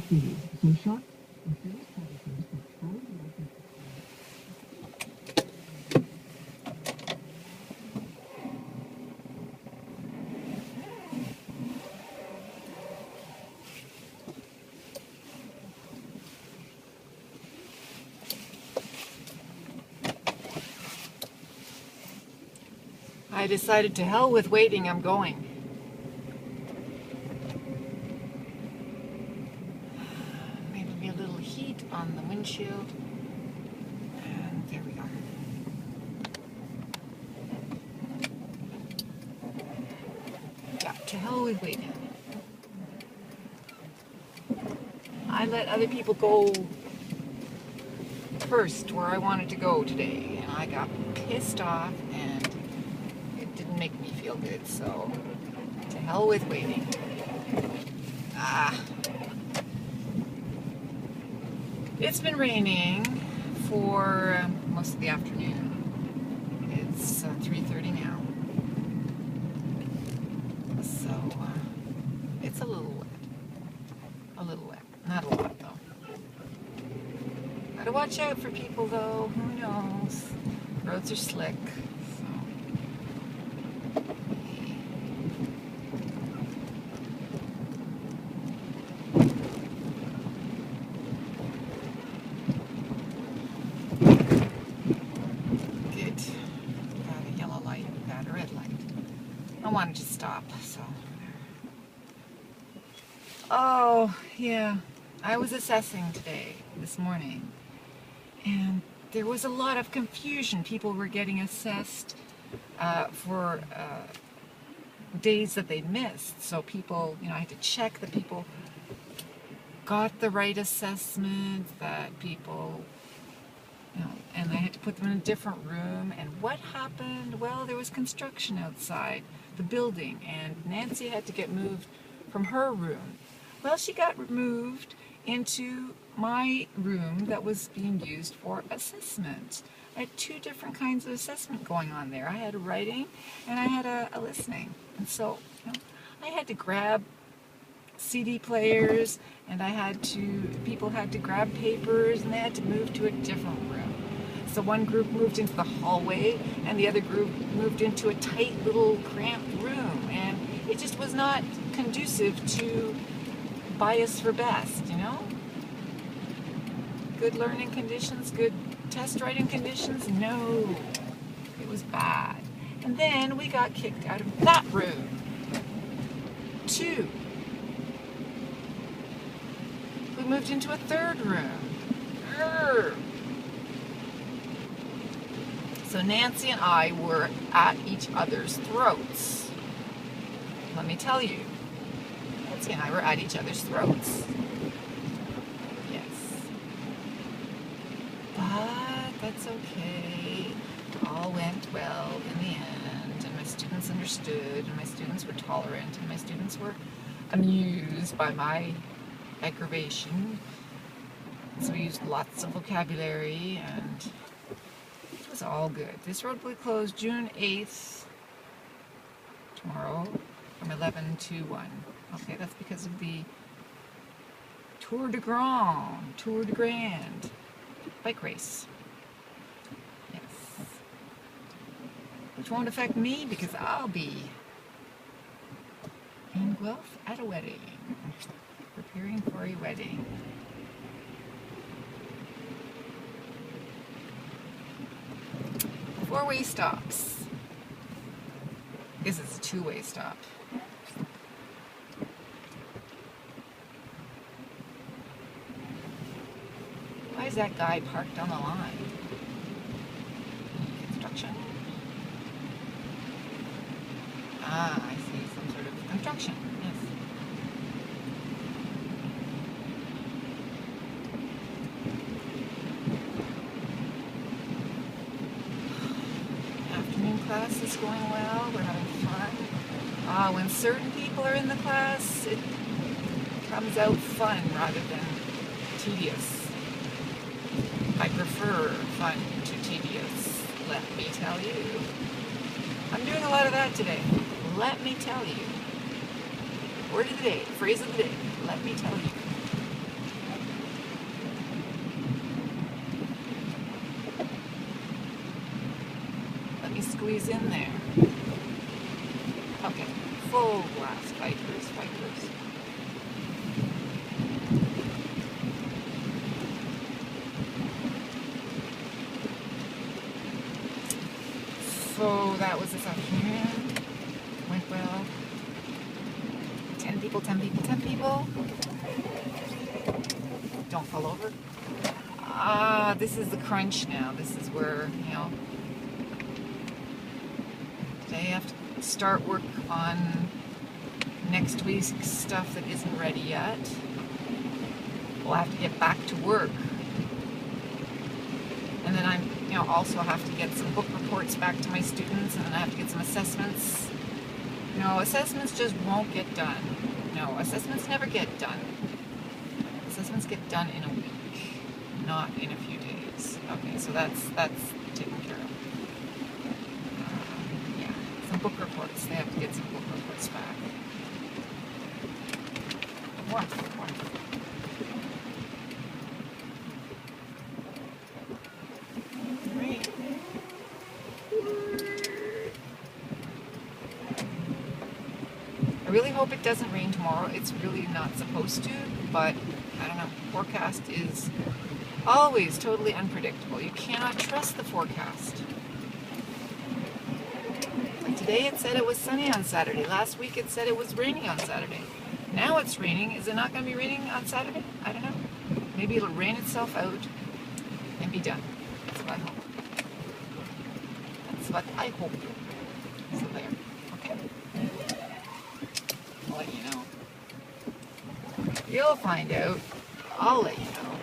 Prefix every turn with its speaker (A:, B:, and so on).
A: I decided to hell with waiting, I'm going. Maybe a little heat on the windshield. And there we are. Yeah, to hell with waiting. I let other people go first where I wanted to go today, and I got pissed off, and it didn't make me feel good, so to hell with waiting. It's been raining for most of the afternoon. It's 3:30 now, so it's a little wet. A little wet, not a lot though. Gotta watch out for people though, who knows? Roads are slick, so. Good. Got a yellow light, got a red light. I wanted to stop, so. Oh, yeah. I was assessing today, this morning, and there was a lot of confusion. People were getting assessed for days that they missed. So people, I had to check that people got the right assessment, that people, and I had to put them in a different room. And what happened? Well, there was construction outside the building, and Nancy had to get moved from her room. Well, she got moved into my room that was being used for assessment. I had two different kinds of assessment going on there. I had a writing and I had a listening. And so I had to grab CD players, and people had to grab papers, and they had to move to a different room. So one group moved into the hallway and the other group moved into a tight little cramped room, and it just was not conducive to bias for best, Good learning conditions, good test writing conditions? No, it was bad. And then we got kicked out of that room. 2. We moved into a third room. So Nancy and I were at each other's throats. Let me tell you, Nancy and I were at each other's throats. But that's okay. It all went well in the end, and my students understood, and my students were tolerant, and my students were amused by my aggravation. So we used lots of vocabulary, and it was all good. This road will be closed June 8th, tomorrow, from 11 to 1. Okay, that's because of the Tour de Grand bike race. Yes. Which won't affect me because I'll be in Guelph at a wedding. Preparing for a wedding. Four-way stops. I guess it's a two-way stop. Why is that guy parked on the line? Construction? I see. Some sort of construction. Yes. Afternoon class is going well. We're having fun. When certain people are in the class, it comes out fun rather than tedious. I prefer fun to tedious, let me tell you. I'm doing a lot of that today. Let me tell you. Word of the day, phrase of the day, let me tell you. squeeze in there. Okay, full blast, Vipers, Vipers. So that was this afternoon. Went well. 10 people, 10 people, 10 people. Don't fall over. This is the crunch now. This is where, today I have to start work on next week's stuff that isn't ready yet. We'll have to get back to work. And then I'm, also have to get some book reports back to my students, and then I have to get some assessments. Assessments just won't get done. No, assessments never get done. Assessments get done in a week, not in a few days. Okay, so that's taken care of. Yeah, some book reports. They have to get some book reports back. Wonderful, wonderful. Great. I really hope it doesn't rain tomorrow. It's really not supposed to, but I don't know. Forecast is always totally unpredictable. You cannot trust the forecast. Like today it said it was sunny on Saturday. Last week it said it was raining on Saturday. Now it's raining. Is it not going to be raining on Saturday? I don't know. Maybe it'll rain itself out and be done. That's what I hope. That's what I hope. So there. Okay. I'll let you know. You'll find out. I'll let you know.